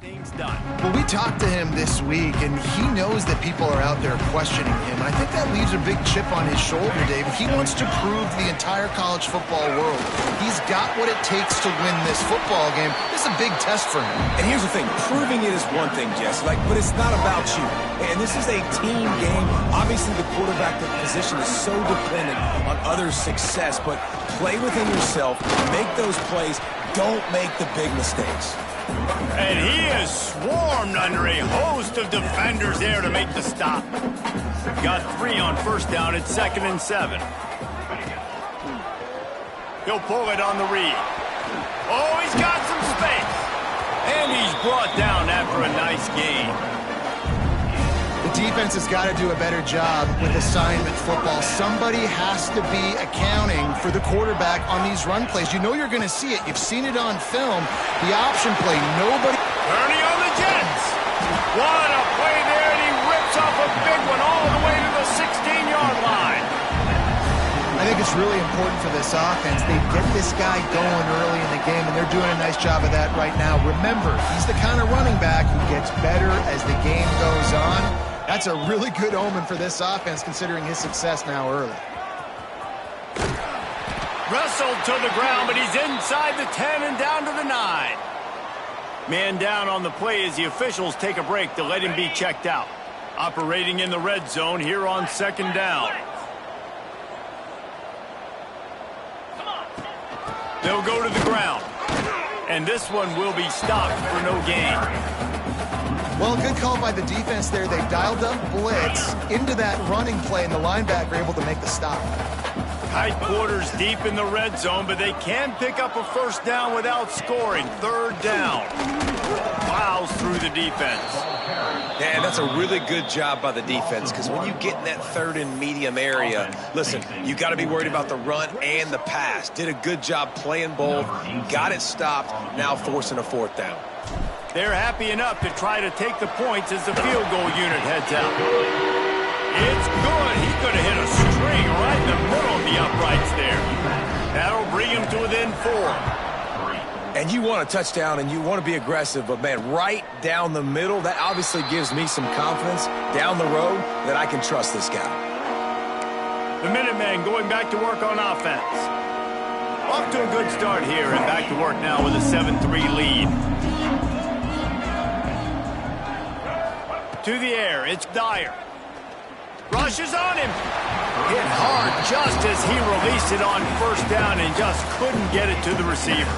things done. Well, we talked to him this week, and he knows that people are out there questioning him. And I think that leaves a big chip on his shoulder, David. He wants to prove to the entire college football world he's got what it takes to win this football game. This is a big test for him. And here's the thing. Proving it is one thing, Jess, but it's not about you. And this is a team game. Obviously, the quarterback position is so dependent on others' success, but play within yourself, make those plays, don't make the big mistakes. And he is swarmed under a host of defenders there to make the stop. Got 3 on first down at 2nd and 7. He'll pull it on the read. Oh, he's got some space. And he's brought down after a nice gain. The defense has got to do a better job with assignment football. Somebody has to be accounting for the quarterback on these run plays. You know you're going to see it. You've seen it on film. The option play, nobody... Ernie on the Jets. What a play there, and he rips off a big one all the way to the 16-yard line. I think it's really important for this offense. They get this guy going early in the game, and they're doing a nice job of that right now. Remember, he's the kind of running back who gets better as the game goes on. That's a really good omen for this offense, considering his success now early. Wrestled to the ground, but he's inside the 10 and down to the 9. Man down on the play as the officials take a break to let him be checked out. Operating in the red zone here on 2nd down. They'll go to the ground. And this one will be stopped for no gain. Well, good call by the defense there. They dialed up blitz into that running play, and the linebacker able to make the stop. Tight quarters deep in the red zone, but they can pick up a first down without scoring. 3rd down. Plows through the defense. Yeah, and that's a really good job by the defense, because when you get in that 3rd and medium area, listen, you got to be worried about the run and the pass. Did a good job playing both, got it stopped, now forcing a 4th down. They're happy enough to try to take the points as the field goal unit heads out. It's good. He could have hit a string right in the middle of the uprights there. That'll bring him to within 4. And you want a touchdown and you want to be aggressive, but, man, right down the middle, that obviously gives me some confidence down the road that I can trust this guy. The Minutemen going back to work on offense. Off to a good start here and back to work now with a 7-3 lead. To the air, it's Dyer. Rushes on him. Hit hard just as he released it on first down and just couldn't get it to the receiver.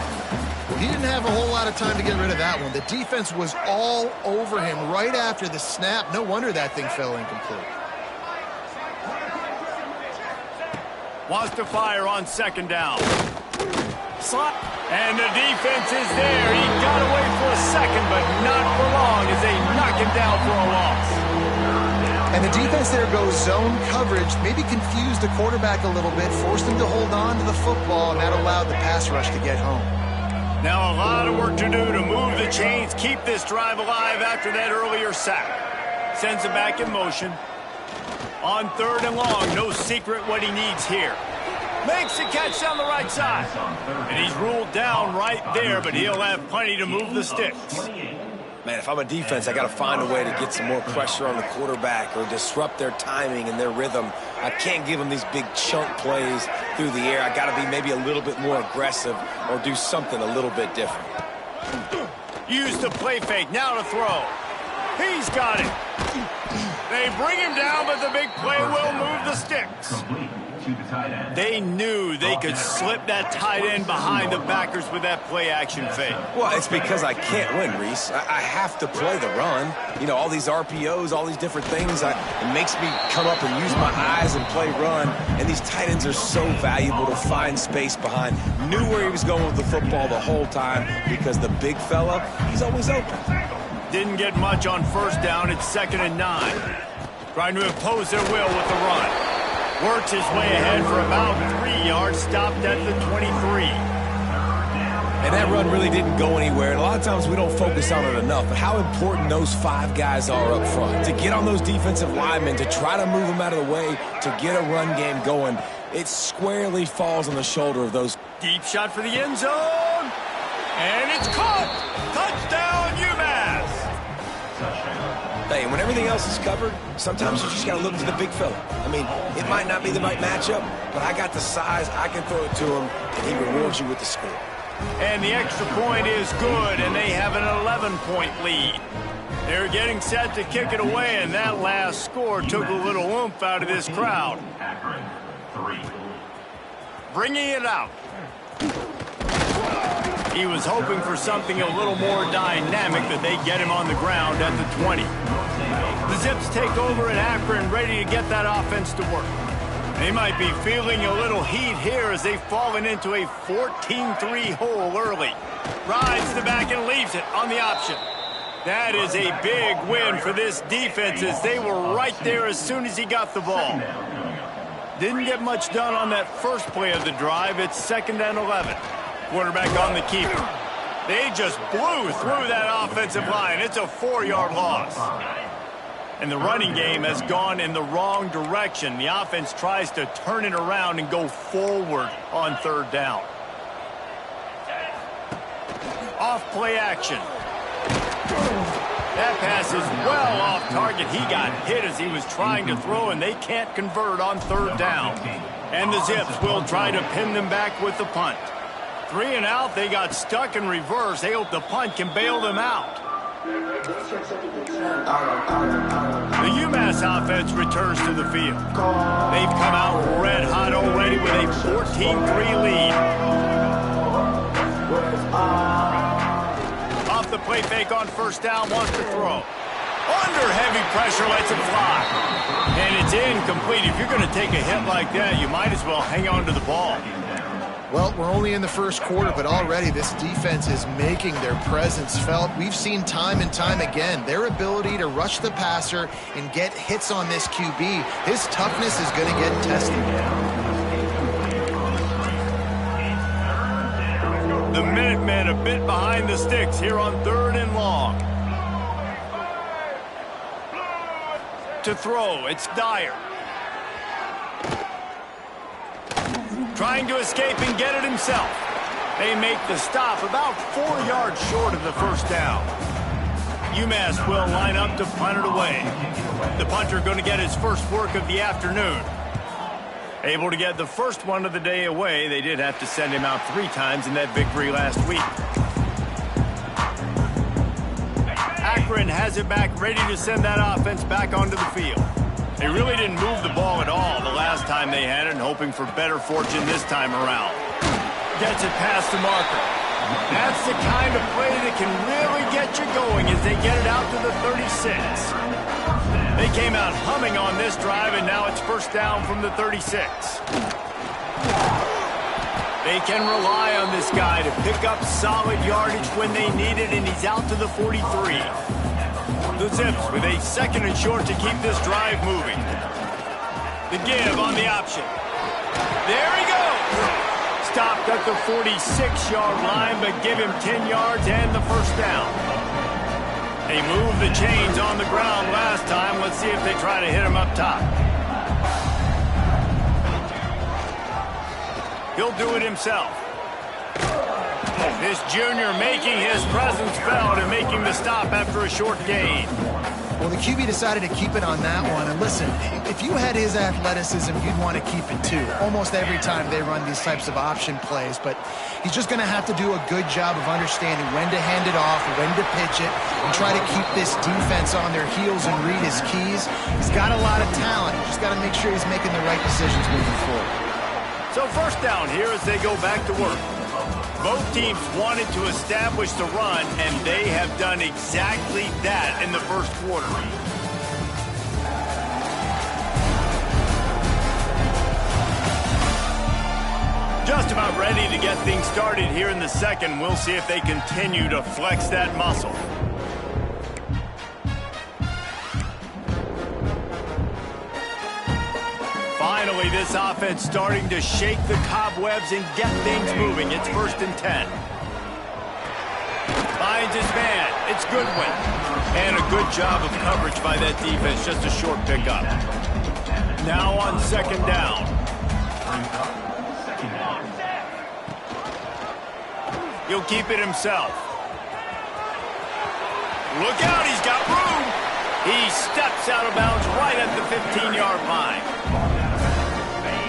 He didn't have a whole lot of time to get rid of that one. The defense was all over him right after the snap. No wonder that thing fell incomplete. Wants to fire on 2nd down. Slot. And the defense is there. He got away for a second, but not for long as they knock him down for a loss. And the defense there goes zone coverage, maybe confused the quarterback a little bit, forced him to hold on to the football, and that allowed the pass rush to get home. Now a lot of work to do to move the chains, keep this drive alive after that earlier sack. Sends it back in motion. On 3rd and long, no secret what he needs here. Makes the catch down the right side. And he's ruled down right there, but he'll have plenty to move the sticks. Man, if I'm a defense, I got to find a way to get some more pressure on the quarterback or disrupt their timing and their rhythm. I can't give them these big chunk plays through the air. I got to be maybe a little bit more aggressive or do something a little bit different. Use the play fake, now to throw. He's got it. They bring him down, but the big play will move the sticks. They knew they could slip that tight end behind the backers with that play-action fake. Well, it's because I can't win, Reese. I have to play the run. You know, all these RPOs, all these different things, it makes me come up and use my eyes and play run. And these tight ends are so valuable to find space behind. Knew where he was going with the football the whole time because the big fella, he's always open. Didn't get much on first down. It's 2nd and 9. Trying to impose their will with the run. Works his way ahead for about 3 yards, stopped at the 23. And that run really didn't go anywhere. And a lot of times we don't focus on it enough, but how important those 5 guys are up front. To get on those defensive linemen, to try to move them out of the way, to get a run game going, it squarely falls on the shoulder of those. Deep shot for the end zone. And it's caught. Touchdown, UMass. everything else is covered, sometimes you just got to look to the big fella. I mean, it might not be the right matchup, but I got the size, I can throw it to him, and he rewards you with the score. And the extra point is good, and they have an 11-point lead. They're getting set to kick it away, and that last score took a little oomph out of this crowd. Bringing it out. He was hoping for something a little more dynamic, that they get him on the ground at the 20. The Zips take over at Akron, ready to get that offense to work. They might be feeling a little heat here as they've fallen into a 14-3 hole early. Rides the back and leaves it on the option. That is a big win for this defense, as they were right there as soon as he got the ball. Didn't get much done on that first play of the drive. It's 2nd and 11. Quarterback on the keeper. They just blew through that offensive line. It's a 4-yard loss. And the running game has gone in the wrong direction. The offense tries to turn it around and go forward on 3rd down. Off play action. That pass is well off target. He got hit as he was trying to throw, and they can't convert on 3rd down. And the Zips will try to pin them back with the punt. 3 and out. They got stuck in reverse. They hope the punt can bail them out. The UMass offense returns to the field. They've come out red hot already with a 14-3 lead. Off the play fake on 1st down, wants to throw. Under heavy pressure, lets it fly. And it's incomplete. If you're going to take a hit like that, you might as well hang on to the ball. Well, we're only in the first quarter, but already this defense is making their presence felt. We've seen time and time again their ability to rush the passer and get hits on this QB. His toughness is going to get tested. The Minutemen a bit behind the sticks here on 3rd and long. To throw, it's Dyer. Trying to escape and get it himself. They make the stop about 4 yards short of the 1st down. UMass will line up to punt it away. The punter going to get his first work of the afternoon. Able to get the first one of the day away. They did have to send him out 3 times in that victory last week. Akron has it back, ready to send that offense back onto the field. They really didn't move the ball at all the last time they had it, and hoping for better fortune this time around. Gets it past the marker. That's the kind of play that can really get you going as they get it out to the 36. They came out humming on this drive, and now it's 1st down from the 36. They can rely on this guy to pick up solid yardage when they need it, and he's out to the 43. The Zips with a 2nd and short to keep this drive moving. The give on the option. There he goes. Stopped at the 46-yard line, but give him 10 yards and the 1st down. They moved the chains on the ground last time. Let's see if they try to hit him up top. He'll do it himself. This junior making his presence felt and making the stop after a short gain. Well, the QB decided to keep it on that one. And listen, if you had his athleticism, you'd want to keep it too. Almost every time they run these types of option plays. But he's just going to have to do a good job of understanding when to hand it off, when to pitch it, and try to keep this defense on their heels and read his keys. He's got a lot of talent. Just got to make sure he's making the right decisions moving forward. So 1st down here as they go back to work. Both teams wanted to establish the run, and they have done exactly that in the 1st quarter. Just about ready to get things started here in the 2nd. We'll see if they continue to flex that muscle. Finally, this offense starting to shake the cobwebs and get things moving. It's 1st and 10. Finds his man. It's Goodwin. And a good job of coverage by that defense. Just a short pickup. Now on 2nd down. He'll keep it himself. Look out, he's got room. He steps out of bounds right at the 15-yard line.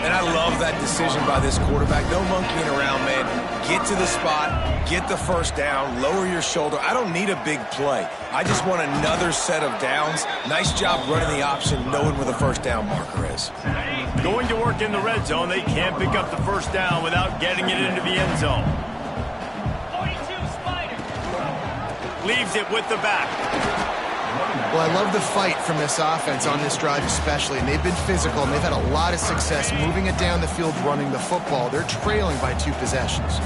And I love that decision by this quarterback. No monkeying around, man. Get to the spot, get the first down, lower your shoulder. I don't need a big play. I just want another set of downs. Nice job running the option, knowing where the first down marker is. Going to work in the red zone, they can't pick up the first down without getting it into the end zone. 42 Spider. Leaves it with the back. Well, I love the fight from this offense on this drive especially, and they've been physical, and they've had a lot of success moving it down the field, running the football. They're trailing by 2 possessions.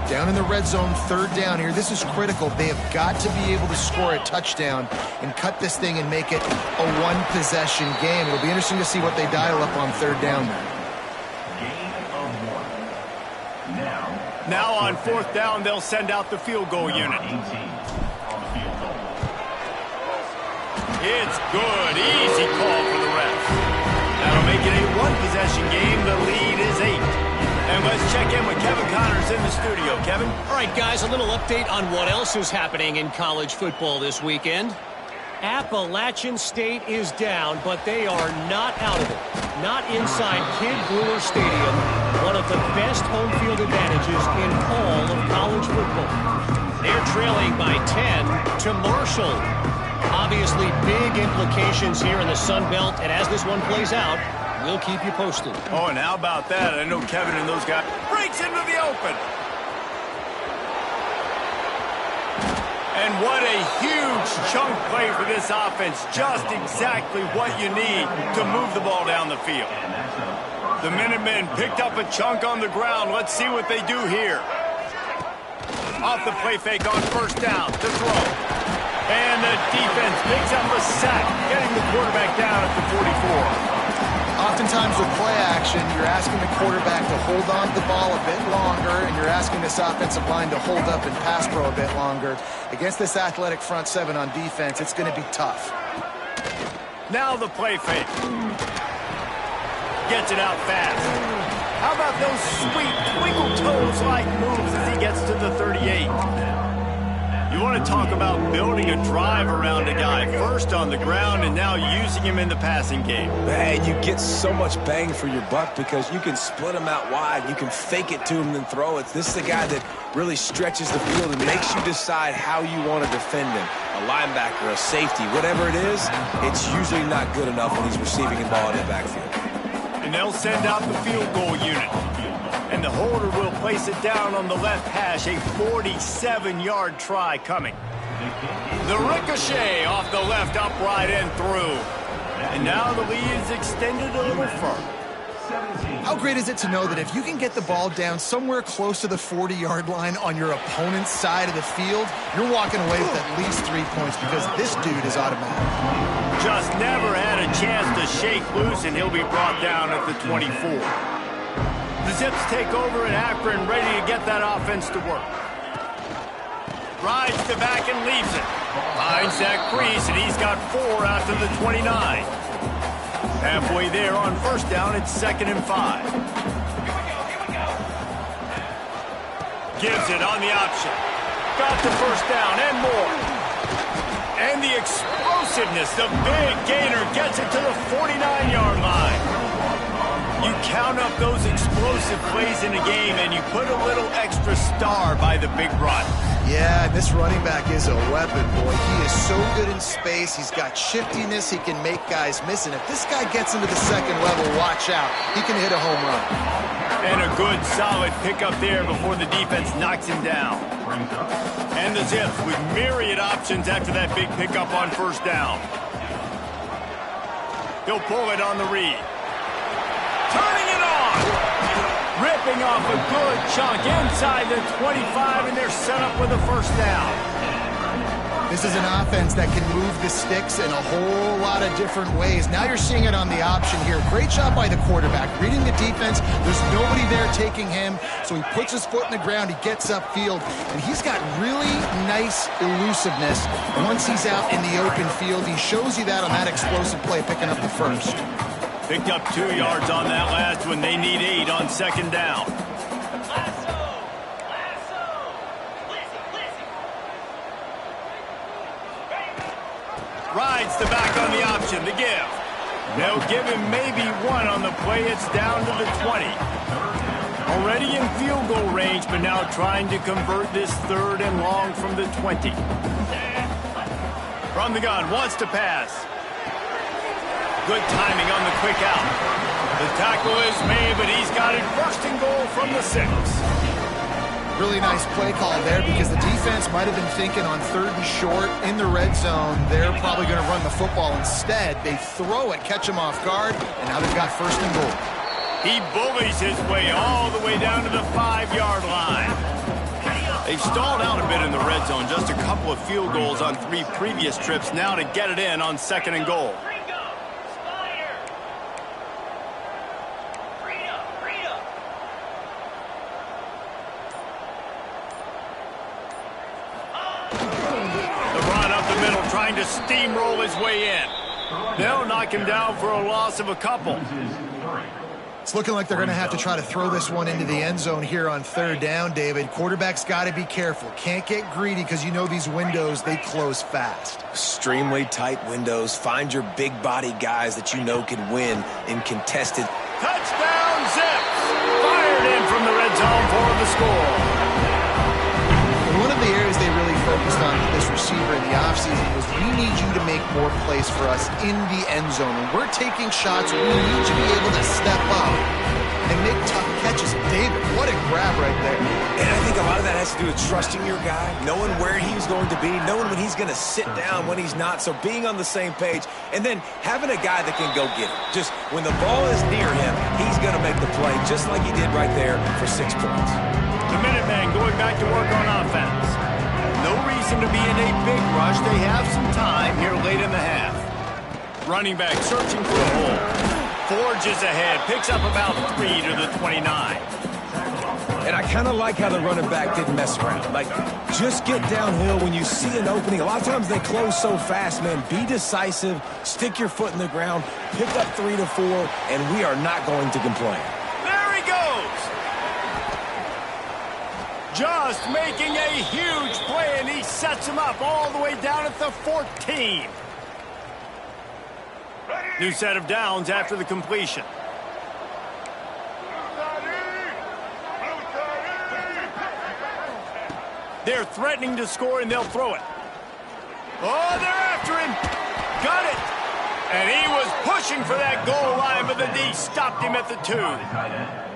Down in the red zone, 3rd down here. This is critical. They have got to be able to score a touchdown and cut this thing and make it a 1-possession game. It'll be interesting to see what they dial up on 3rd down there. Now on 4th down, they'll send out the field goal unit. It's good. Easy call for the refs. That'll make it a 1-possession game. The lead is 8. And let's check in with Kevin Connors in the studio. Kevin? All right, guys, a little update on what else is happening in college football this weekend. Appalachian State is down, but they are not out of it. Not inside Kid Brewer Stadium, one of the best home field advantages in all of college football. They're trailing by 10 to Marshall. Obviously, big implications here in the Sun Belt, and as this one plays out, we'll keep you posted. Oh, and how about that? I know Kevin and those guys breaks into the open. And what a huge chunk play for this offense. Just exactly what you need to move the ball down the field. The Minutemen picked up a chunk on the ground. Let's see what they do here. Off the play fake on 1st down to throw. And the defense picks up a sack, getting the quarterback down at the 44. Oftentimes with play action, you're asking the quarterback to hold on to the ball a bit longer, and you're asking this offensive line to hold up and pass pro a bit longer. Against this athletic front 7 on defense, it's going to be tough. Now the play fake. Gets it out fast. How about those sweet twinkle toes-like moves as he gets to the 38? You want to talk about building a drive around a guy, first on the ground and now using him in the passing game. Man, you get so much bang for your buck because you can split him out wide. You can fake it to him and then throw it. This is the guy that really stretches the field and makes you decide how you want to defend him. A linebacker, a safety, whatever it is, it's usually not good enough when he's receiving the ball in the backfield. And they'll send out the field goal unit. And the holder will place it down on the left hash. A 47-yard try coming. The ricochet off the left upright and through. And now the lead is extended a little further. How great is it to know that if you can get the ball down somewhere close to the 40-yard line on your opponent's side of the field, you're walking away with at least 3 points because this dude is automatic. Just never had a chance to shake loose, and he'll be brought down at the 24. The Zips take over in Akron, ready to get that offense to work. Rides the back and leaves it. Finds that crease, and he's got 4 out to the 29. Halfway there on 1st down, it's 2nd and 5. Gives it on the option. Got the 1st down and more. And the explosiveness, the big gainer gets it to the 49-yard line. You count up those explosive plays in a game, and you put a little extra star by the big run. Yeah, this running back is a weapon, boy. He is so good in space. He's got shiftiness. He can make guys miss. And if this guy gets into the 2nd level, watch out. He can hit a home run. And a good, solid pickup there before the defense knocks him down. And the Zips with myriad options after that big pickup on 1st down. He'll pull it on the read. Turning it on! Ripping off a good chunk inside the 25, and they're set up with a 1st down. This is an offense that can move the sticks in a whole lot of different ways. Now you're seeing it on the option here. Great job by the quarterback. Reading the defense, there's nobody there taking him, so he puts his foot in the ground, he gets upfield, and he's got really nice elusiveness once he's out in the open field. He shows you that on that explosive play, picking up the 1st. Picked up 2 yards on that last one. They need 8 on 2nd down. Rides the back on the option, the give. They'll give him maybe one on the play. It's down to the 20. Already in field goal range, but now trying to convert this 3rd and long from the 20. From the gun, wants to pass. Good timing on the quick out. The tackle is made, but he's got it 1st and goal from the 6. Really nice play call there because the defense might have been thinking on 3rd and short in the red zone. They're probably going to run the football. Instead, they throw it, catch him off guard, and now they've got 1st and goal. He bullies his way all the way down to the 5-yard line. They've stalled out a bit in the red zone. Just a couple of field goals on 3 previous trips now to get it in on 2nd and goal. Trying to steamroll his way in. They'll knock him down for a loss of a couple. It's looking like they're going to have to try to throw this one into the end zone here on 3rd down, David. Quarterback's got to be careful. Can't get greedy because you know these windows, they close fast. Extremely tight windows. Find your big body guys that you know can win in contested. Touchdown, Zips! Fired in from the red zone for the score. One of the areas they really focused on with this receiver in the offseason was we need you to make more plays for us in the end zone. When we're taking shots, we need you to be able to step up and make tough catches. David, what a grab right there. And I think a lot of that has to do with trusting your guy, knowing where he's going to be, knowing when he's going to sit down, when he's not. So being on the same page, and then having a guy that can go get it. Just when the ball is near him, he's going to make the play, just like he did right there for 6 points. The Minutemen going back to work on offense. No reason to be in a big rush. They have some time here late in the half. Running back searching for a hole. Forges ahead. Picks up about 3 to the 29. And I kind of like how the running back didn't mess around. Like, just get downhill when you see an opening. A lot of times they close so fast, man. Be decisive. Stick your foot in the ground. Pick up 3 to 4, and we are not going to complain. There he goes. Just making a huge play, and he sets him up all the way down at the 14. New set of downs after the completion. They're threatening to score, and they'll throw it. Oh, they're after him. Got it. And he was pushing for that goal line, but the D stopped him at the 2.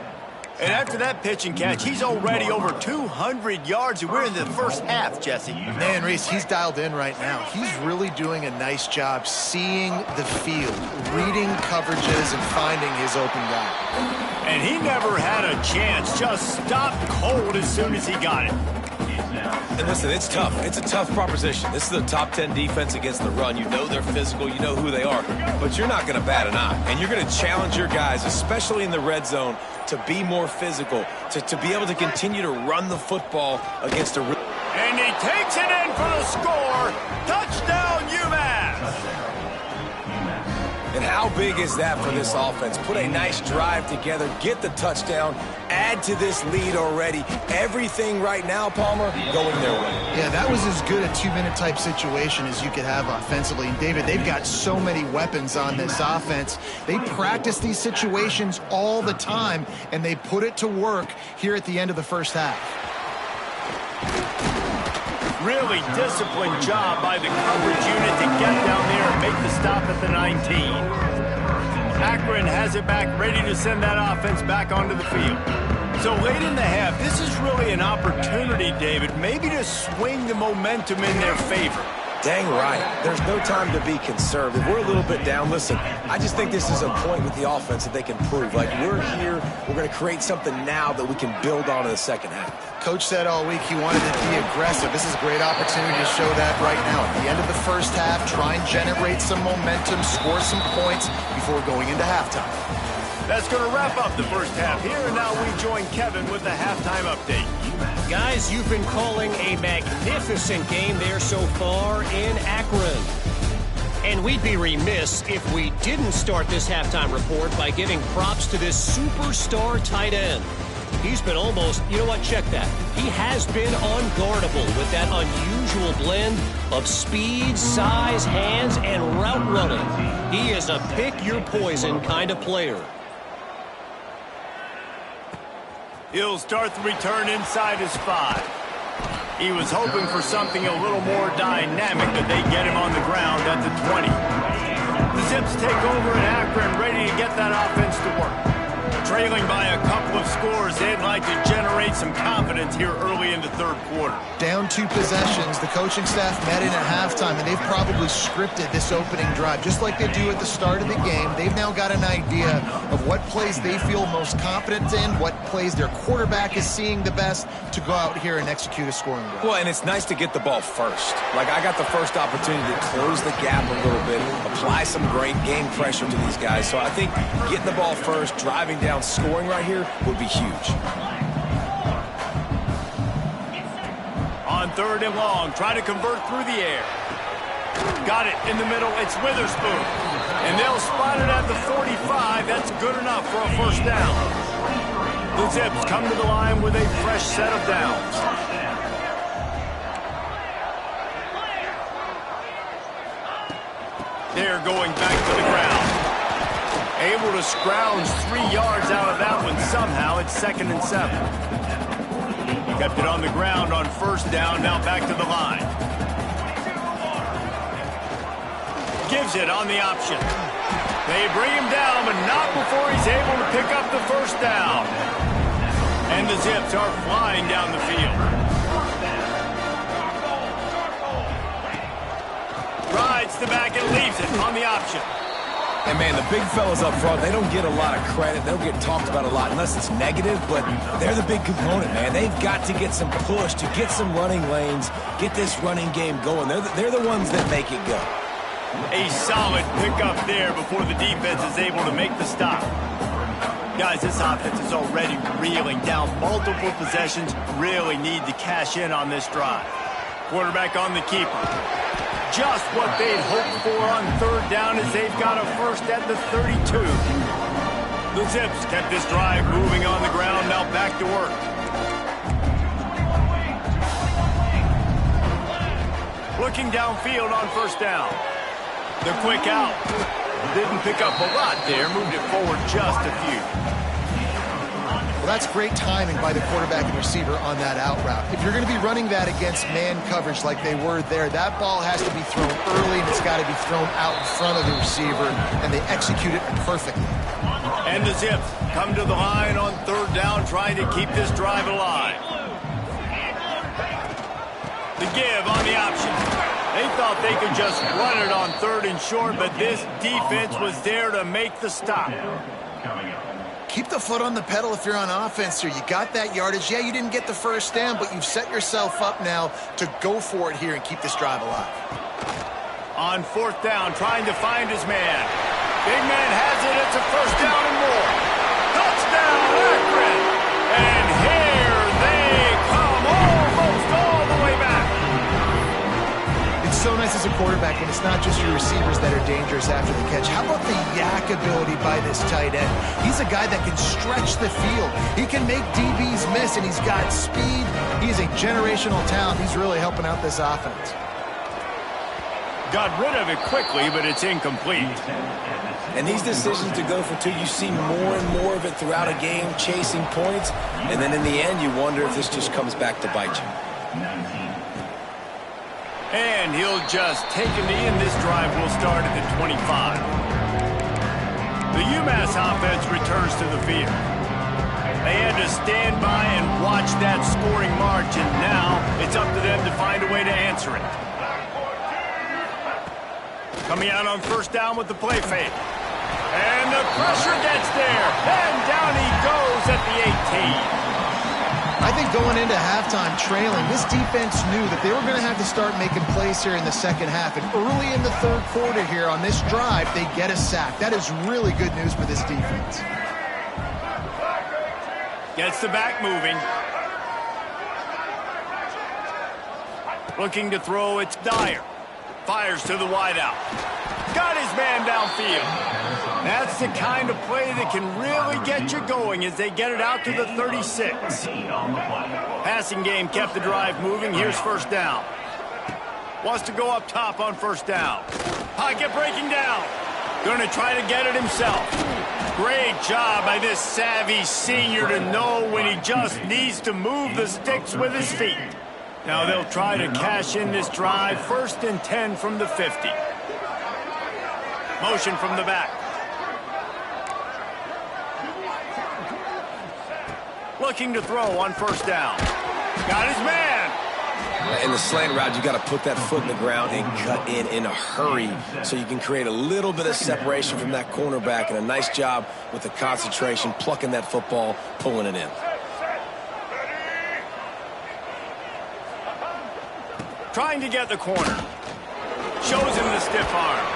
And after that pitch and catch, he's already over 200 yards, and we're in the first half, Jesse. Man, Reese, he's dialed in right now. He's really doing a nice job seeing the field, reading coverages, and finding his open guy. And he never had a chance, just stopped cold as soon as he got it. And listen, it's tough. It's a tough proposition. This is a top 10 defense against the run. You know they're physical. You know who they are. But you're not going to bat an eye. And you're going to challenge your guys, especially in the red zone, to be more physical, to be able to continue to run the football against a... And he takes it in for the score. Touchdown, UMass. And how big is that for this offense? Put a nice drive together, get the touchdown, add to this lead already. Everything right now, Palmer, going their way. Yeah, that was as good a 2-minute type situation as you could have offensively. And David, they've got so many weapons on this offense. They practice these situations all the time, and they put it to work here at the end of the first half. Really disciplined job by the coverage unit to get down there and make the stop at the 19. Akron has it back, ready to send that offense back onto the field. So late in the half, this is really an opportunity, David, maybe to swing the momentum in their favor. Dang right. There's no time to be conservative. We're a little bit down. Listen, I just think this is a point with the offense that they can prove. Like, we're here, we're going to create something now that we can build on in the second half. Coach said all week he wanted to be aggressive. This is a great opportunity to show that right now. At the end of the first half, try and generate some momentum, score some points before going into halftime. That's going to wrap up the first half here, and now we join Kevin with the halftime update. Guys, you've been calling a magnificent game there so far in Akron. And we'd be remiss if we didn't start this halftime report by giving props to this superstar tight end. He's been almost, you know what, check that. He has been unguardable with that unusual blend of speed, size, hands, and route running. He is a pick-your-poison kind of player. He'll start the return inside his 5. He was hoping for something a little more dynamic, but they get him on the ground at the 20. The Zips take over at Akron, ready to get that offense to work. Trailing by a couple of scores, they'd like to generate some confidence here early in the third quarter. Down 2 possessions, the coaching staff met in at halftime, and they've probably scripted this opening drive. Just like they do at the start of the game, they've now got an idea of what plays they feel most confident in, what plays their quarterback is seeing the best to go out here and execute a scoring drive. Well, and it's nice to get the ball first. Like, I got the first opportunity to close the gap a little bit, apply some great game pressure to these guys. So I think getting the ball first, driving down, scoring right here would be huge. On 3rd and long, try to convert through the air. Got it in the middle. It's Witherspoon. And they'll spot it at the 45. That's good enough for a first down. The Zips come to the line with a fresh set of downs. They're going back to the ground. Able to scrounge 3 yards out of that one somehow. It's 2nd and 7. Kept it on the ground on first down. Now back to the line. Gives it on the option. They bring him down, but not before he's able to pick up the first down. And the Zips are flying down the field. Rides the back and leaves it on the option. And, man, the big fellas up front, they don't get a lot of credit. They'll get talked about a lot unless it's negative, but they're the big component, man. They've got to get some push, to get some running lanes, get this running game going. They're the ones that make it go. A solid pickup there before the defense is able to make the stop. Guys, this offense is already reeling down multiple possessions. Really need to cash in on this drive. Quarterback on the keeper. Just what they'd hoped for on 3rd down as they've got a first at the 32. The Zips kept this drive moving on the ground, now back to work. Looking downfield on first down. The quick out. Didn't pick up a lot there, moved it forward just a few. Well, that's great timing by the quarterback and receiver on that out route. If you're going to be running that against man coverage like they were there, that ball has to be thrown early, and it's got to be thrown out in front of the receiver, and they execute it perfectly. And the Zips come to the line on 3rd down, trying to keep this drive alive. The give on the option. They thought they could just run it on 3rd and short, but this defense was there to make the stop. Keep the foot on the pedal if you're on offense here. You got that yardage. Yeah, you didn't get the first down, but you've set yourself up now to go for it here and keep this drive alive. On 4th down, trying to find his man. Big man has it. It's a first down and more. Touchdown, Akron! And here they come, almost all the way back. It's so nice as a quarterback when it's not just your receivers that are dangerous after the catch. How about the yak ability by this tight end? He's a guy that can stretch the field. He can make DBs miss, and he's got speed. He's a generational talent. He's really helping out this offense. Got rid of it quickly, but it's incomplete. And these decisions to go for 2, you see more and more of it throughout a game, chasing points. And then in the end, you wonder if this just comes back to bite you. And he'll just take a knee, and this drive will start at the 25. The UMass offense returns to the field. They had to stand by and watch that scoring march, and now it's up to them to find a way to answer it. Coming out on first down with the play fake. And the pressure gets there, and down he goes at the 18. I think going into halftime trailing, this defense knew that they were going to have to start making plays here in the second half. And early in the 3rd quarter here on this drive, they get a sack. That is really good news for this defense. Gets the back moving. Looking to throw, it's Dyer. Fires to the wideout. Got his man downfield. That's the kind of play that can really get you going as they get it out to the 36. Passing game kept the drive moving. Here's first down. Wants to go up top on first down. Pocket breaking down. Going to try to get it himself. Great job by this savvy senior to know when he just needs to move the sticks with his feet. Now they'll try to cash in this drive. 1st and 10 from the 50. Motion from the back. Looking to throw on first down. Got his man. In the slant route, you got to put that foot in the ground and cut in a hurry so you can create a little bit of separation from that cornerback, and a nice job with the concentration, plucking that football, pulling it in. Trying to get the corner. Shows him the stiff arm.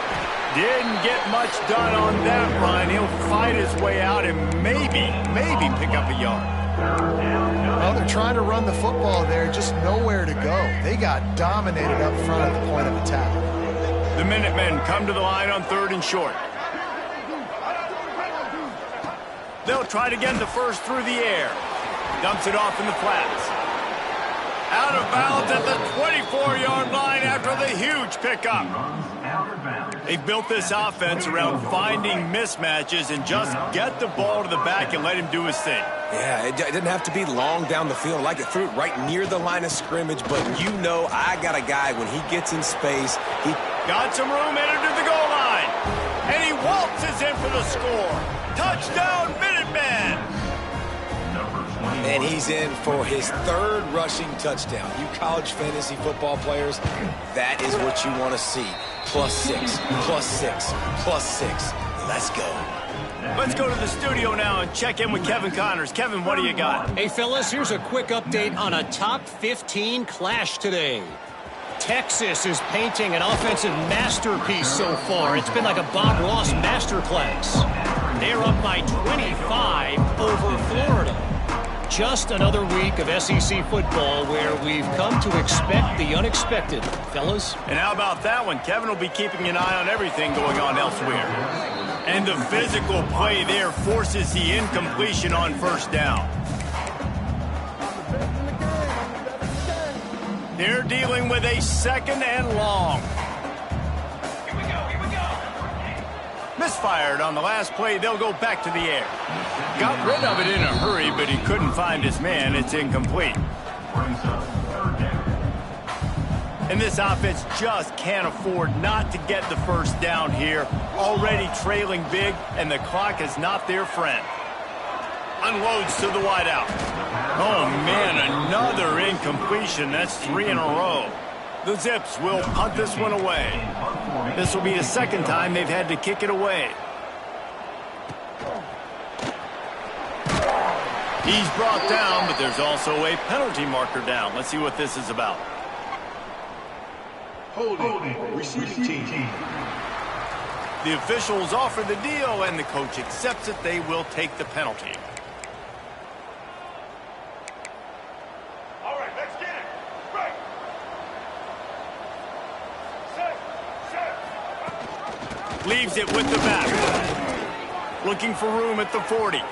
Didn't get much done on that run. He'll fight his way out and maybe pick up a yard. Well, they're trying to run the football there, just nowhere to go. They got dominated up front at the point of attack. The Minutemen come to the line on 3rd and short. They'll try to get the first through the air. Dumps it off in the flats. Out of bounds at the 24-yard line after the huge pickup. They've built this offense around finding mismatches and just get the ball to the back and let him do his thing. Yeah, it didn't have to be long down the field. Like it threw it right near the line of scrimmage, but you know I got a guy when he gets in space. He got some room, headed to the goal line. And he waltzes in for the score. Touchdown, Minutemen! And he's in for his 3rd rushing touchdown. You college fantasy football players, that is what you want to see. +6, +6, +6. Let's go. Let's go to the studio now and check in with Kevin Connors. Kevin, what do you got? Hey, fellas, here's a quick update on a top 15 clash today. Texas is painting an offensive masterpiece so far. It's been like a Bob Ross masterclass. They're up by 25 over Florida. Just another week of SEC football where we've come to expect the unexpected, fellas. And how about that one? Kevin will be keeping an eye on everything going on elsewhere. And the physical play there forces the incompletion on first down. They're dealing with a 2nd and long. Misfired on the last play. They'll go back to the air. Got rid of it in a hurry, but he couldn't find his man. It's incomplete. And this offense just can't afford not to get the first down here. Already trailing big, and the clock is not their friend. Unloads to the wideout. Oh, man, another incompletion. That's 3 in a row. The Zips will punt this one away. This will be the 2nd time they've had to kick it away. He's brought down, but there's also a penalty marker down. Let's see what this is about. Holding. Receiving team. The officials offer the deal, and the coach accepts it. They will take the penalty. All right, let's get it. Right. Set. Leaves it with the back. Looking for room at the 40.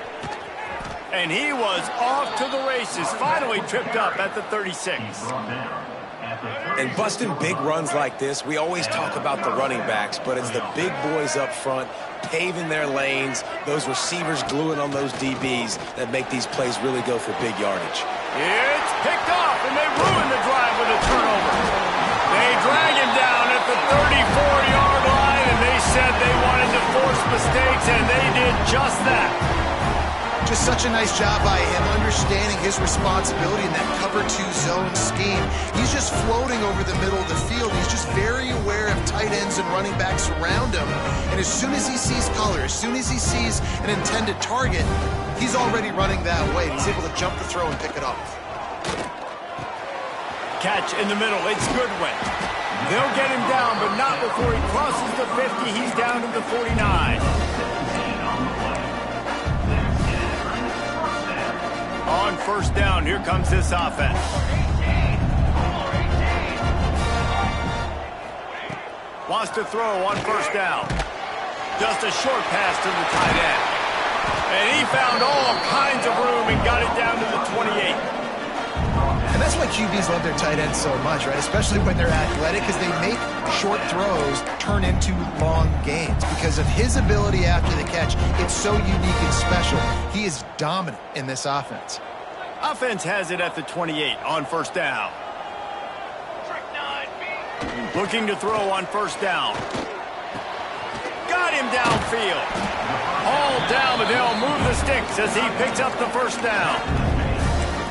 And he was off to the races. Finally tripped up at the 36. And busting big runs like this, we always talk about the running backs, but it's the big boys up front paving their lanes, those receivers gluing on those DBs that make these plays really go for big yardage. It's picked off, and they ruin the drive with a turnover. They drag him down at the 34-yard line, and they said they wanted to force mistakes, and they did just that. Just such a nice job by him, understanding his responsibility in that cover 2 zone scheme. He's just floating over the middle of the field. He's just very aware of tight ends and running backs around him. And as soon as he sees color, as soon as he sees an intended target, he's already running that way. He's able to jump the throw and pick it off. Catch in the middle. It's Goodwin. They'll get him down, but not before he crosses the 50. He's down to the 49. On first down, here comes this offense. wants to throw on first down. Just a short pass to the tight end. And he found all kinds of room and got it down to the 28. And that's why QBs love their tight ends so much, right? Especially when they're athletic, because they make short throws turn into long gains. Because of his ability after the catch, it's so unique and special. He is dominant in this offense. Offense has it at the 28 on first down. Looking to throw on first down. Got him downfield. All down, but they'll move the sticks as he picks up the first down.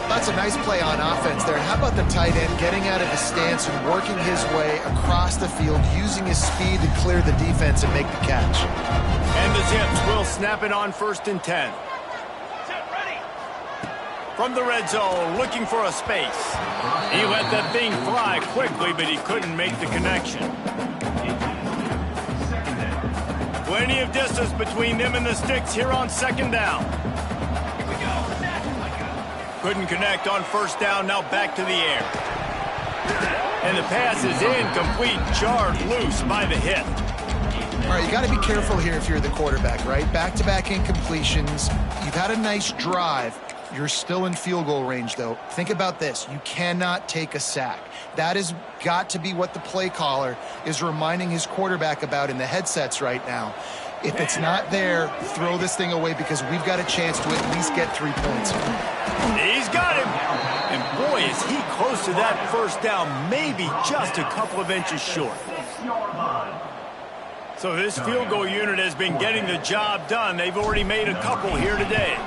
That's a nice play on offense there. And how about the tight end getting out of his stance and working his way across the field, using his speed to clear the defense and make the catch. And the Zips will snap it on 1st and 10. From the red zone, looking for a space. He let that thing fly quickly, but he couldn't make the connection. Plenty of distance between them and the sticks here on 2nd down. Couldn't connect on first down, now back to the air. And the pass is incomplete, jarred loose by the hit. All right, you got to be careful here if you're the quarterback, right? Back-to-back incompletions. You've had a nice drive. You're still in field goal range, though. Think about this. You cannot take a sack. That has got to be what the play caller is reminding his quarterback about in the headsets right now. If it's not there, throw this thing away because we've got a chance to at least get 3 points. He's got him. And boy, is he close to that first down, maybe just a couple of inches short. So this field goal unit has been getting the job done. They've already made a couple here today.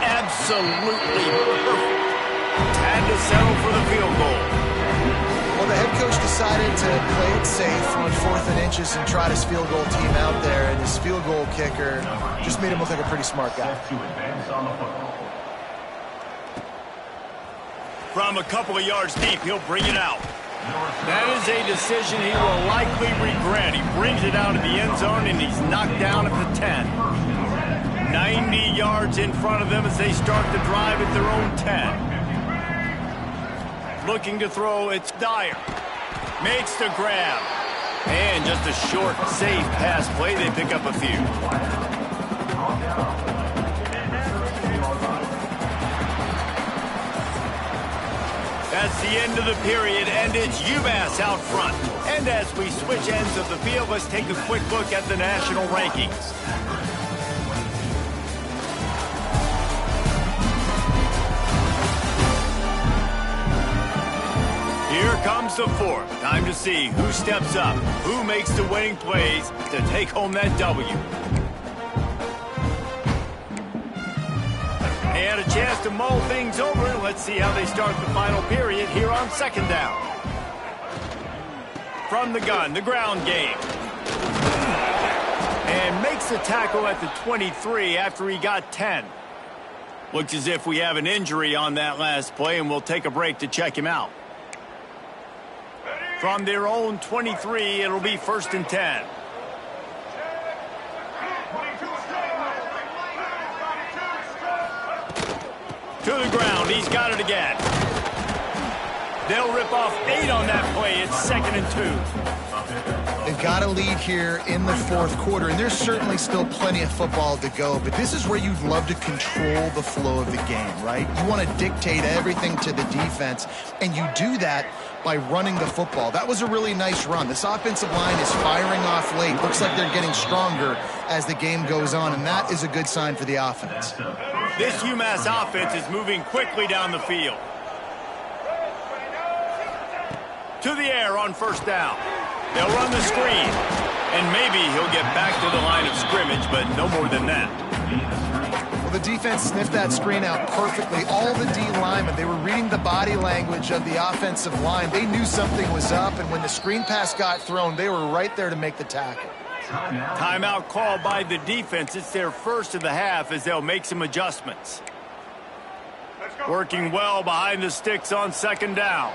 Absolutely perfect. Had to settle for the field goal. Well, the head coach decided to play it safe on 4th and inches and trot his field goal team out there, and his field goal kicker just made him look like a pretty smart guy. From a couple of yards deep, he'll bring it out. That is a decision he will likely regret. He brings it out of the end zone, and he's knocked down at the 10. 90 yards in front of them as they start the drive at their own 10. Looking to throw, it's Dyer. Makes the grab. And just a short, safe pass play. They pick up a few. That's the end of the period, and it's UMass out front. And as we switch ends of the field, let's take a quick look at the national rankings. Here comes the fourth. Time to see who steps up, who makes the winning plays to take home that W. They had a chance to mull things over. Let's see how they start the final period here on 2nd down. From the gun, the ground game. And makes the tackle at the 23 after he got 10. Looks as if we have an injury on that last play, and we'll take a break to check him out. From their own 23, it'll be 1st and 10. To the ground, he's got it again. They'll rip off 8 on that play. It's 2nd and 2. They've got a lead here in the 4th quarter, and there's certainly still plenty of football to go, but this is where you'd love to control the flow of the game, right? You want to dictate everything to the defense, and you do that by running the football. That was a really nice run. This offensive line is firing off late. Looks like they're getting stronger as the game goes on, and that is a good sign for the offense. This UMass offense is moving quickly down the field. To the air on first down. They'll run the screen. And maybe he'll get back to the line of scrimmage, but no more than that. Well, the defense sniffed that screen out perfectly. All the D linemen, they were reading the body language of the offensive line. They knew something was up, and when the screen pass got thrown, they were right there to make the tackle. Timeout called by the defense. It's their first of the half as they'll make some adjustments. Working well behind the sticks on 2nd down.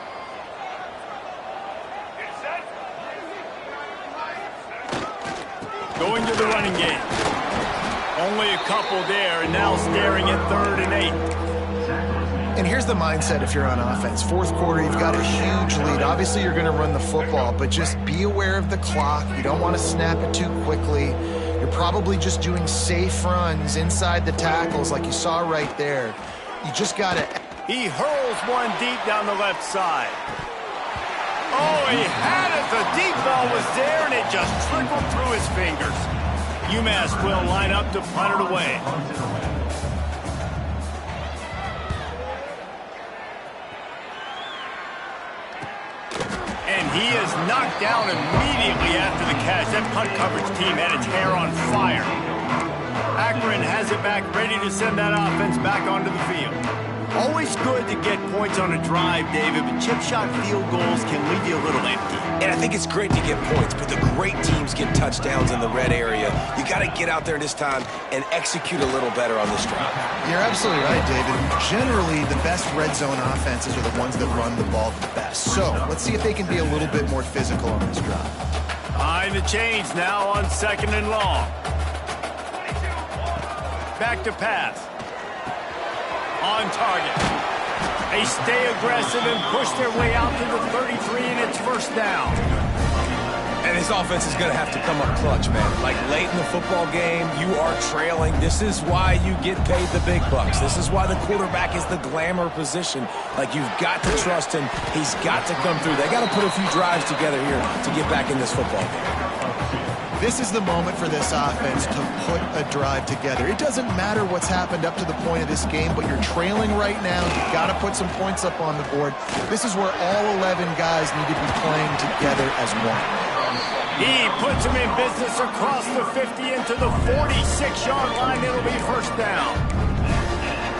Going to the running game. Only a couple there, and now staring at 3rd and 8. And here's the mindset if you're on offense. Fourth quarter, you've got a huge lead. Obviously, you're going to run the football, but just be aware of the clock. You don't want to snap it too quickly. You're probably just doing safe runs inside the tackles like you saw right there. You just got to... He hurls one deep down the left side. Oh, he had it. The deep ball was there, and it just trickled through his fingers. UMass will line up to punt it away. And he is knocked down immediately after the catch. That punt coverage team had its hair on fire. Akron has it back, ready to send that offense back onto the field. Always good to get points on a drive, David, but chip shot field goals can leave you a little empty. And I think it's great to get points, but the great teams get touchdowns in the red area. You got to get out there this time and execute a little better on this drive. You're absolutely right, David. Generally, the best red zone offenses are the ones that run the ball the best. So let's see if they can be a little bit more physical on this drive. Behind the chains now on 2nd and long. Back to pass. On target. They stay aggressive and push their way out to the 33, and it's first down. And this offense is going to have to come up clutch, man. Like late in the football game, you are trailing. This is why you get paid the big bucks. This is why the quarterback is the glamour position. Like, you've got to trust him. He's got to come through. They got to put a few drives together here to get back in this football game. This is the moment for this offense to put a drive together. It doesn't matter what's happened up to the point of this game, but you're trailing right now. You've got to put some points up on the board. This is where all 11 guys need to be playing together as one. He puts him in business across the 50 into the 46-yard line. It'll be first down.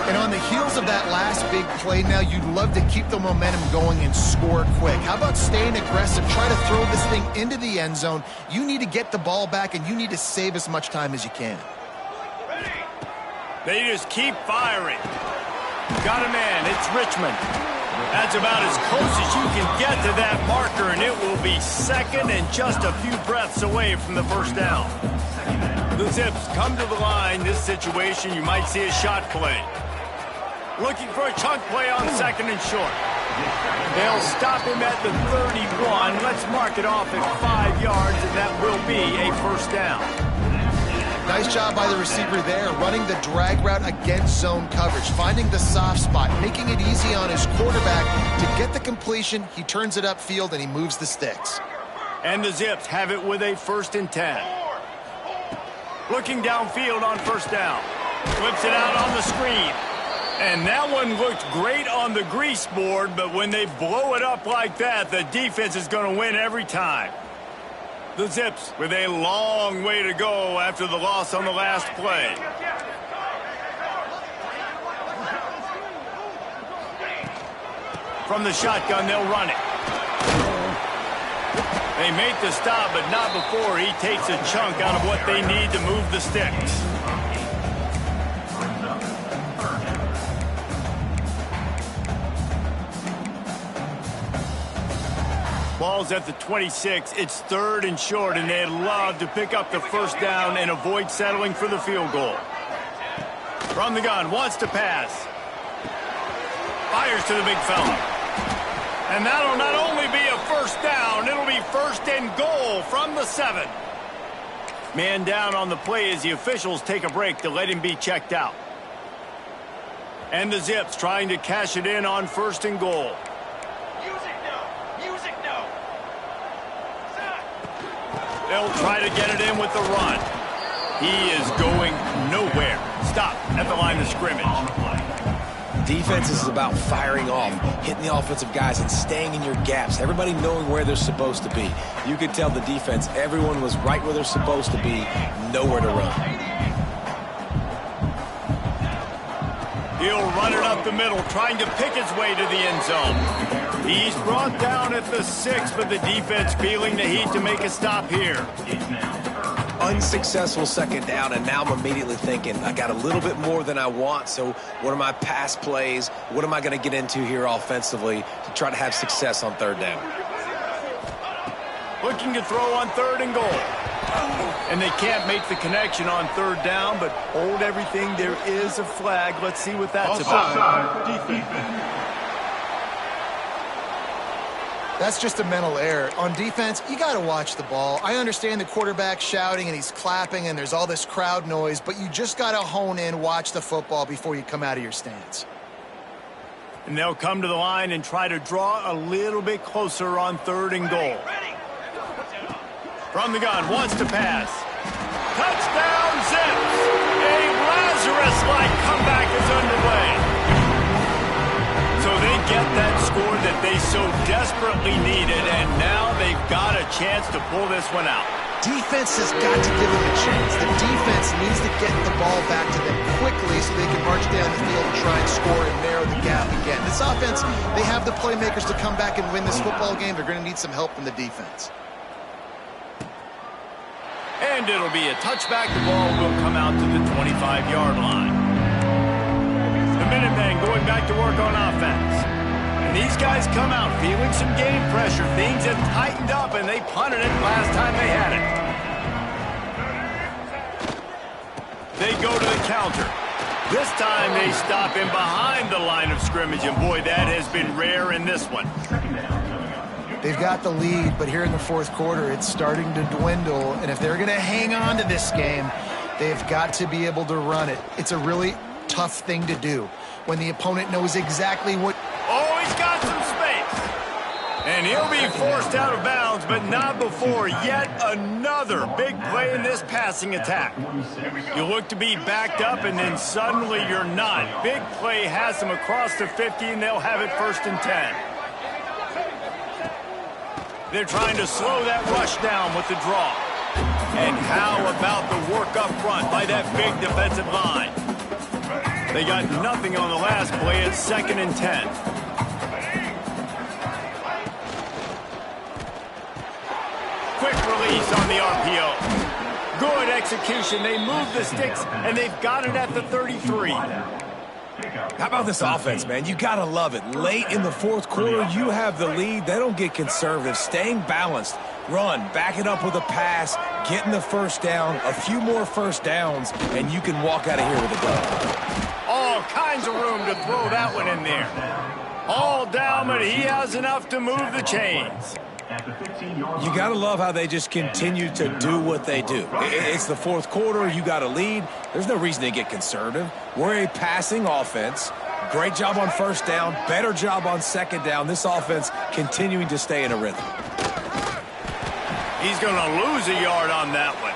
And on the heels of that last big play now, you'd love to keep the momentum going and score quick. How about staying aggressive? Try to throw this thing into the end zone. You need to get the ball back, and you need to save as much time as you can. They just keep firing. Got a man. It's Richmond. That's about as close as you can get to that marker, and it will be second and just a few breaths away from the first down. The Zips come to the line. This situation, you might see a shot play. Looking for a chunk play on 2nd and short. They'll stop him at the 31. Let's mark it off at 5 yards, and that will be a first down. Nice job by the receiver there, running the drag route against zone coverage, finding the soft spot, making it easy on his quarterback to get the completion. He turns it upfield, and he moves the sticks. And the Zips have it with a 1st and 10. Looking downfield on first down. Flips it out on the screen. And that one looked great on the grease board, but when they blow it up like that, the defense is going to win every time. The Zips with a long way to go after the loss on the last play. From the shotgun, they'll run it. They make the stop, but not before he takes a chunk out of what they need to move the sticks. Ball's at the 26. It's 3rd and short, and they'd love to pick up the first down and avoid settling for the field goal. From the gun, wants to pass. Fires to the big fella. And that'll not only be a first down, it'll be 1st and goal from the 7. Man down on the play as the officials take a break to let him be checked out. And the Zips trying to cash it in on 1st and goal. They'll try to get it in with the run. He is going nowhere. Stop at the line of scrimmage. Defense is about firing off, hitting the offensive guys, and staying in your gaps. Everybody knowing where they're supposed to be. You could tell the defense, everyone was right where they're supposed to be, nowhere to run. He'll run it up the middle, trying to pick his way to the end zone. He's brought down at the 6, but the defense feeling the heat to make a stop here. Unsuccessful 2nd down, and now I'm immediately thinking, I got a little bit more than I want, so what are my pass plays? What am I going to get into here offensively to try to have success on 3rd down? Looking to throw on 3rd and goal. And they can't make the connection on 3rd down, but hold everything. There is a flag. Let's see what that's about. That's just a mental error. On defense, you got to watch the ball. I understand the quarterback shouting and he's clapping and there's all this crowd noise, but you just got to hone in, watch the football before you come out of your stance. And they'll come to the line and try to draw a little bit closer on 3rd and goal. From the gun, wants to pass. Touchdown, Zips! A Lazarus-like comeback is underway. So they get that score that they so desperately needed, and now they've got a chance to pull this one out. Defense has got to give them a chance. The defense needs to get the ball back to them quickly so they can march down the field and try and score and narrow the gap again. This offense, they have the playmakers to come back and win this football game. They're going to need some help from the defense. And it'll be a touchback. The ball will come out to the 25-yard line. The Minutemen going back to work on offense. And these guys come out feeling some game pressure. Things have tightened up, and they punted it last time they had it. They go to the counter. This time they stop him behind the line of scrimmage, and boy, that has been rare in this one. They've got the lead, but here in the 4th quarter, it's starting to dwindle. And if they're going to hang on to this game, they've got to be able to run it. It's a really tough thing to do when the opponent knows exactly what... Oh, he's got some space. And he'll be forced out of bounds, but not before yet another big play in this passing attack. You look to be backed up, and then suddenly you're not. Big play has them across the 50, and they'll have it 1st and 10. They're trying to slow that rush down with the draw. And how about the work up front by that big defensive line? They got nothing on the last play. It's 2nd and 10. Quick release on the RPO. Good execution. They move the sticks, and they've got it at the 33. How about this offense, man? You got to love it. Late in the 4th quarter, you have the lead. They don't get conservative. Staying balanced. Run, back it up with a pass, getting the 1st down, a few more 1st downs, and you can walk out of here with a dub. All kinds of room to throw that one in there. All down, but he has enough to move the chains. You got to love how they just continue to do what they do. It's the 4th quarter. You got a lead. There's no reason to get conservative. We're a passing offense. Great job on 1st down. Better job on 2nd down. This offense continuing to stay in a rhythm. He's going to lose a yard on that one.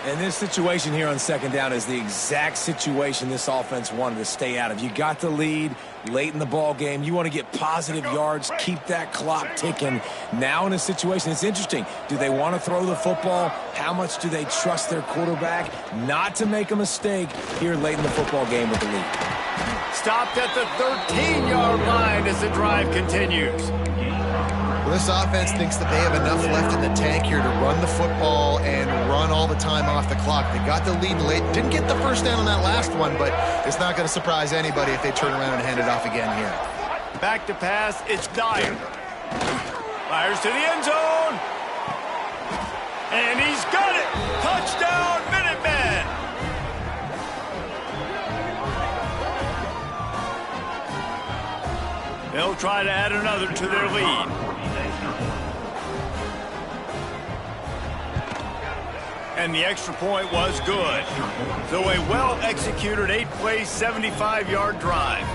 And this situation here on 2nd down is the exact situation this offense wanted to stay out of. You got the lead late in the ball game. You want to get positive yards, keep that clock ticking. Now in a situation, it's interesting. Do they want to throw the football? How much do they trust their quarterback not to make a mistake here late in the football game with the lead? Stopped at the 13-yard line as the drive continues. Well, this offense thinks that they have enough left in the tank here to run the football and run all the time off the clock. They got the lead late. Didn't get the 1st down on that last one, but it's not going to surprise anybody if they turn around and hand it off again here. Back to pass, it's Dyer. Fires to the end zone. And he's got it. Touchdown, Minutemen. They'll try to add another to their lead. And the extra point was good. So a well-executed 8-play, 75-yard drive.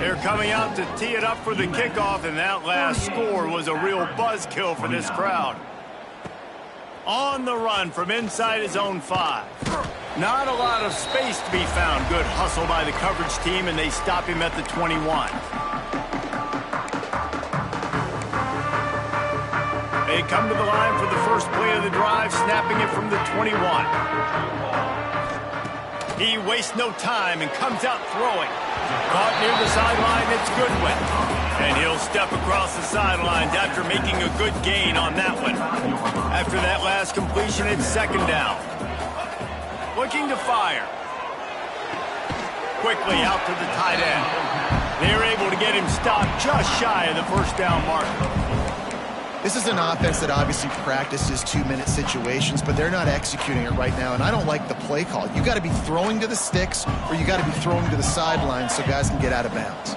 They're coming out to tee it up for the kickoff, and that last score was a real buzzkill for this crowd. On the run from inside his own 5. Not a lot of space to be found. Good hustle by the coverage team, and they stop him at the 21. They come to the line for the first play of the drive, snapping it from the 21. He wastes no time and comes out throwing. Caught near the sideline, it's Goodwin. And he'll step across the sidelines after making a good gain on that one. After that last completion, it's 2nd down. Looking to fire. Quickly out to the tight end. They're able to get him stopped just shy of the 1st down marker. This is an offense that obviously practices 2-minute situations, but they're not executing it right now, and I don't like the play call. You got to be throwing to the sticks, or you got to be throwing to the sidelines so guys can get out of bounds.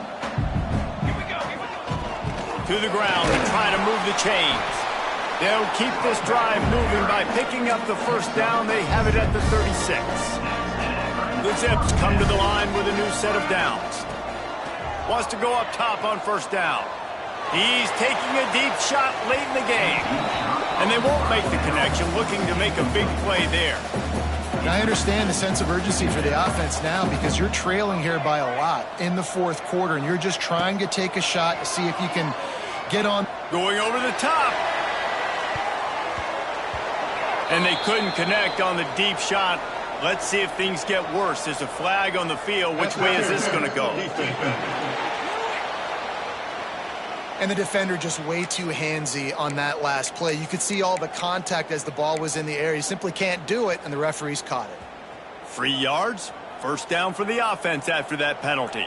To the ground and try to move the chains. They'll keep this drive moving by picking up the first down. They have it at the 36. The Zips come to the line with a new set of downs. Wants to go up top on first down. He's taking a deep shot late in the game. And they won't make the connection, looking to make a big play there. And I understand the sense of urgency for the offense now because you're trailing here by a lot in the fourth quarter, and you're just trying to take a shot to see if you can get on. Going over the top. And they couldn't connect on the deep shot. Let's see if things get worse. There's a flag on the field. Which way is this going to go? And the defender just way too handsy on that last play. You could see all the contact as the ball was in the air. He simply can't do it, and the referees caught it. 3 yards. First down for the offense after that penalty.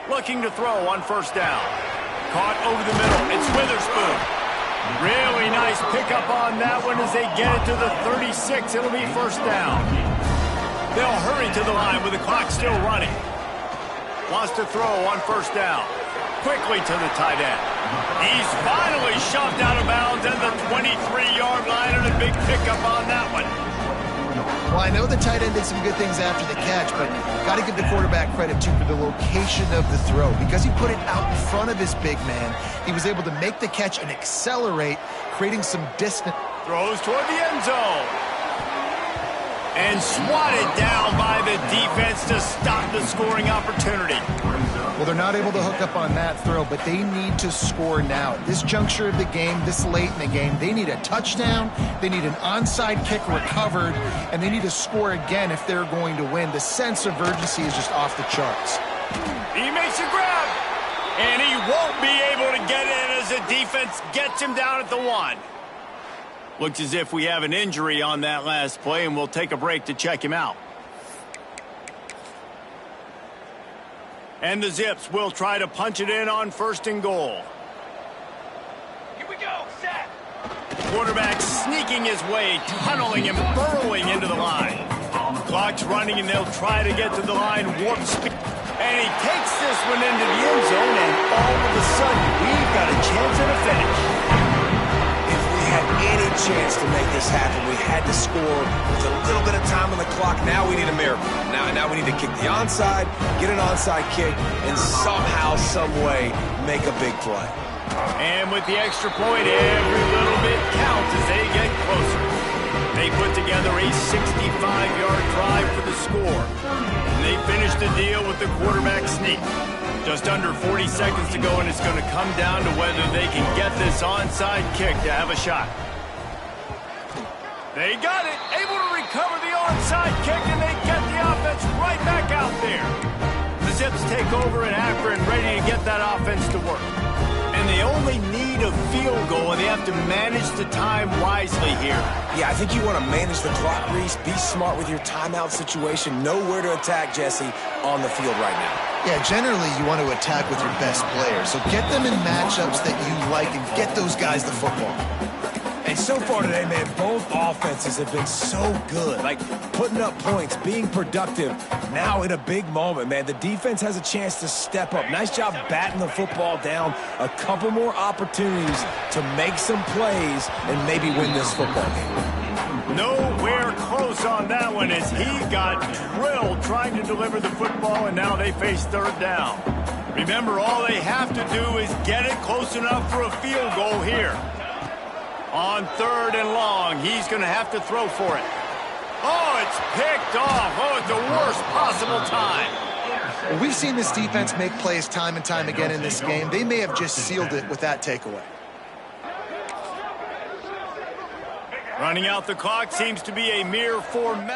Looking to throw on first down. Caught over the middle. It's Witherspoon. Really nice pickup on that one as they get it to the 36. It'll be first down. They'll hurry to the line with the clock still running. Wants to throw on first down. Quickly to the tight end. He's finally shoved out of bounds at the 23-yard line, and a big pickup on that one. Well, I know the tight end did some good things after the catch, but got to give the quarterback credit, too, for the location of the throw. Because he put it out in front of his big man, he was able to make the catch and accelerate, creating some distance. Throws toward the end zone. And swatted down by the defense to stop the scoring opportunity. Well, they're not able to hook up on that throw, but they need to score now. At this juncture of the game, this late in the game, they need a touchdown, they need an onside kick recovered, and they need to score again if they're going to win. The sense of urgency is just off the charts. He makes a grab, and he won't be able to get in as the defense gets him down at the 1. Looks as if we have an injury on that last play, and we'll take a break to check him out. And the Zips will try to punch it in on first and goal. Here we go, set. Quarterback sneaking his way, tunneling and burrowing into the line. Clock's running, and they'll try to get to the line, warp speed. And he takes this one into the end zone, and all of a sudden, we've got a chance at a finish. If we had any chance to make this happen, we had to score with a little bit of time on the clock. Now we need a miracle. Now we need to kick the onside, get an onside kick, and somehow, some way, make a big play. And with the extra point, every little bit counts as they get closer. They put together a 65-yard drive for the score. And they finish the deal with the quarterback sneak. Just under 40 seconds to go, and it's going to come down to whether they can get this onside kick to have a shot. They got it, able to recover the onside kick, and they get the offense right back out there. The Zips take over at Akron, ready to get that offense to work. And they only need a field goal, and they have to manage the time wisely here. Yeah, I think you want to manage the clock, Reese. Be smart with your timeout situation. Know where to attack, Jesse, on the field right now. Yeah, generally you want to attack with your best players. So get them in matchups that you like and get those guys the football. And so far today, man, both offenses have been so good. Like, putting up points, being productive. Now in a big moment, man, the defense has a chance to step up. Nice job batting the football down. A couple more opportunities to make some plays and maybe win this football game. Nowhere close on that one as he got drilled trying to deliver the football, and now they face third down. Remember, all they have to do is get it close enough for a field goal here. On third and long, he's going to have to throw for it. Oh, it's picked off. Oh, at the worst possible time. Well, we've seen this defense make plays time and time again in this game. They may have just sealed it with that takeaway. Running out the clock seems to be a mere 4 minutes.